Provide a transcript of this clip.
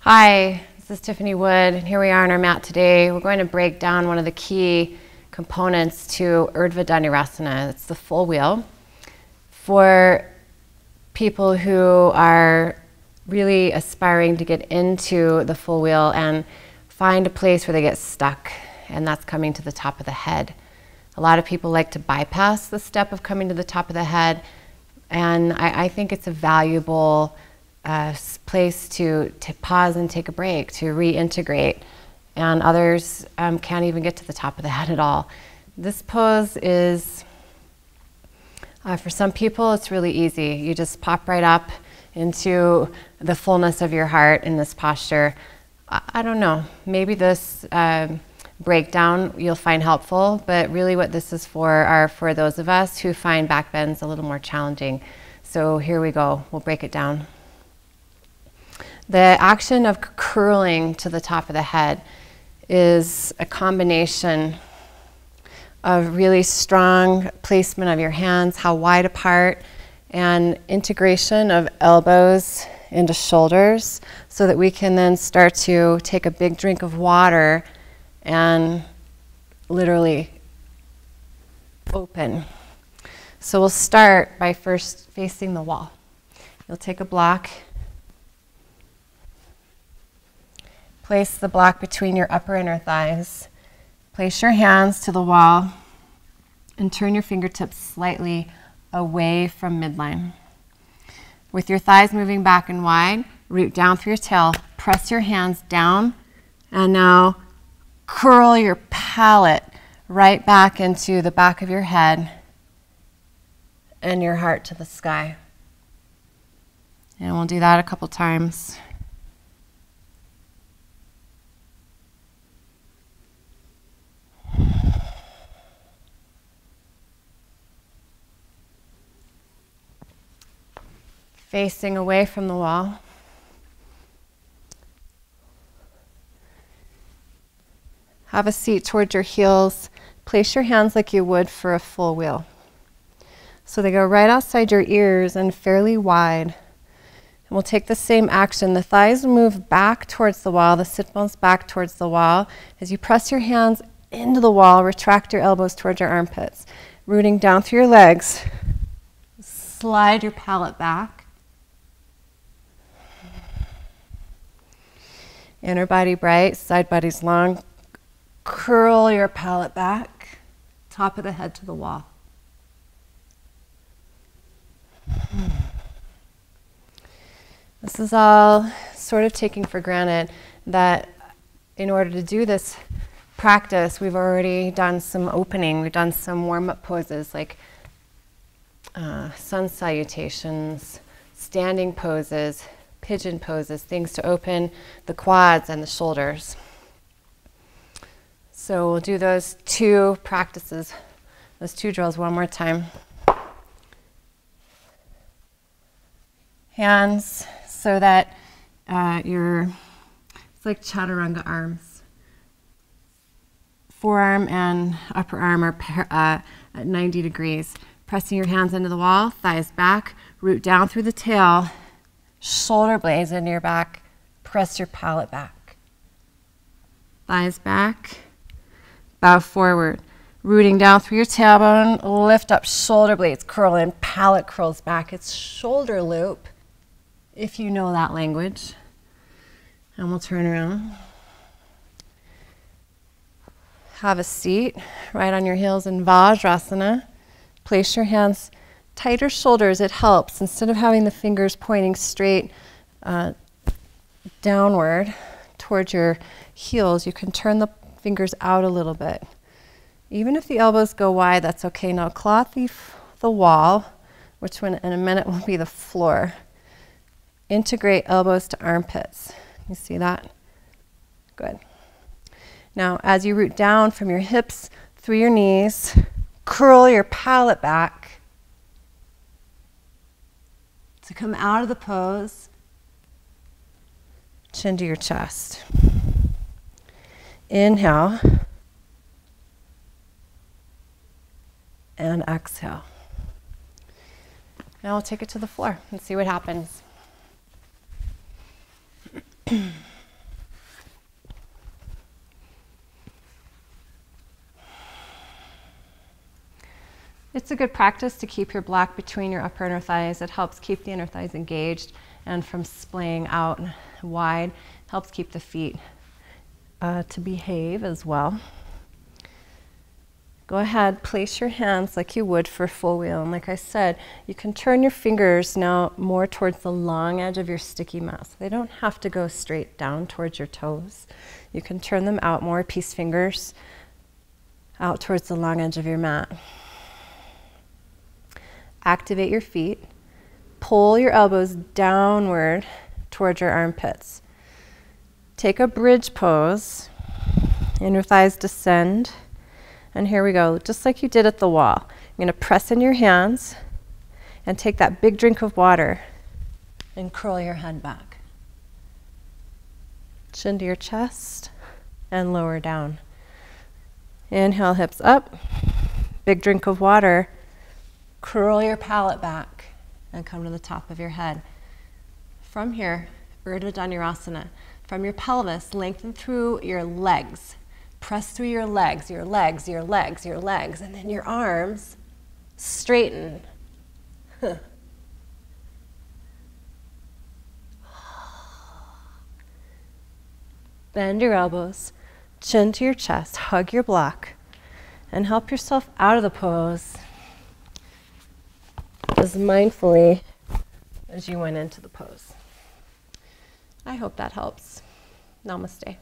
Hi, this is Tiffany Wood, and here we are on our mat today. We're going to break down one of the key components to Urdvha Dhanurasana. It's the full wheel. For people who are really aspiring to get into the full wheel and find a place where they get stuck, and that's coming to the top of the head. A lot of people like to bypass the step of coming to the top of the head, and I think it's a valuable place to pause and take a break, to reintegrate, and others can't even get to the top of the head at all. This pose is, for some people, it's really easy. You just pop right up into the fullness of your heart in this posture. I don't know, maybe this breakdown you'll find helpful, but really what this is for are for those of us who find back bends a little more challenging. So here we go, we'll break it down. The action of curling to the top of the head is a combination of really strong placement of your hands, how wide apart, and integration of elbows into shoulders so that we can then start to take a big drink of water and literally open. So we'll start by first facing the wall. You'll take a block. Place the block between your upper inner thighs. Place your hands to the wall and turn your fingertips slightly away from midline. With your thighs moving back and wide, root down through your tail. Press your hands down and now curl your palate right back into the back of your head and your heart to the sky. And we'll do that a couple times. Facing away from the wall. Have a seat towards your heels. Place your hands like you would for a full wheel. So they go right outside your ears and fairly wide. And we'll take the same action. The thighs move back towards the wall, the sit bones back towards the wall. As you press your hands into the wall, retract your elbows towards your armpits. Rooting down through your legs. Slide your palate back. Inner body bright, side body's long. Curl your palate back, top of the head to the wall. This is all sort of taking for granted that in order to do this practice, we've already done some opening, we've done some warm-up poses like sun salutations, standing poses, pigeon poses, things to open the quads and the shoulders. So we'll do those two practices, those two drills one more time. Hands so that it's like chaturanga arms. Forearm and upper arm are at 90 degrees. Pressing your hands into the wall, thighs back, root down through the tail, shoulder blades into your back, press your palate back. Thighs back, bow forward, rooting down through your tailbone, lift up, shoulder blades curl in, palate curls back. It's shoulder loop, if you know that language. And we'll turn around. Have a seat right on your heels in Vajrasana. Place your hands tighter shoulders, it helps. Instead of having the fingers pointing straight downward towards your heels, you can turn the fingers out a little bit. Even if the elbows go wide, that's okay. Now claw the wall, which in a minute will be the floor. Integrate elbows to armpits. You see that? Good. Now as you root down from your hips through your knees, curl your palate back to come out of the pose, chin to your chest. Inhale and exhale. Now we'll take it to the floor and see what happens. It's a good practice to keep your block between your upper inner thighs. It helps keep the inner thighs engaged and from splaying out wide. It helps keep the feet to behave as well. Go ahead, place your hands like you would for a full wheel. And like I said, you can turn your fingers now more towards the long edge of your sticky mat. So they don't have to go straight down towards your toes. You can turn them out more, peace fingers, out towards the long edge of your mat. Activate your feet. Pull your elbows downward towards your armpits. Take a bridge pose. Inner thighs descend. And here we go, just like you did at the wall. You're going to press in your hands and take that big drink of water and curl your head back. Chin to your chest and lower down. Inhale, hips up. Big drink of water. Curl your palate back and come to the top of your head. From here, Urdhva Dhanurasana. From your pelvis, lengthen through your legs. Press through your legs, your legs, your legs, your legs, and then your arms straighten. Bend your elbows, chin to your chest, hug your block, and help yourself out of the pose as mindfully as you went into the pose. I hope that helps. Namaste.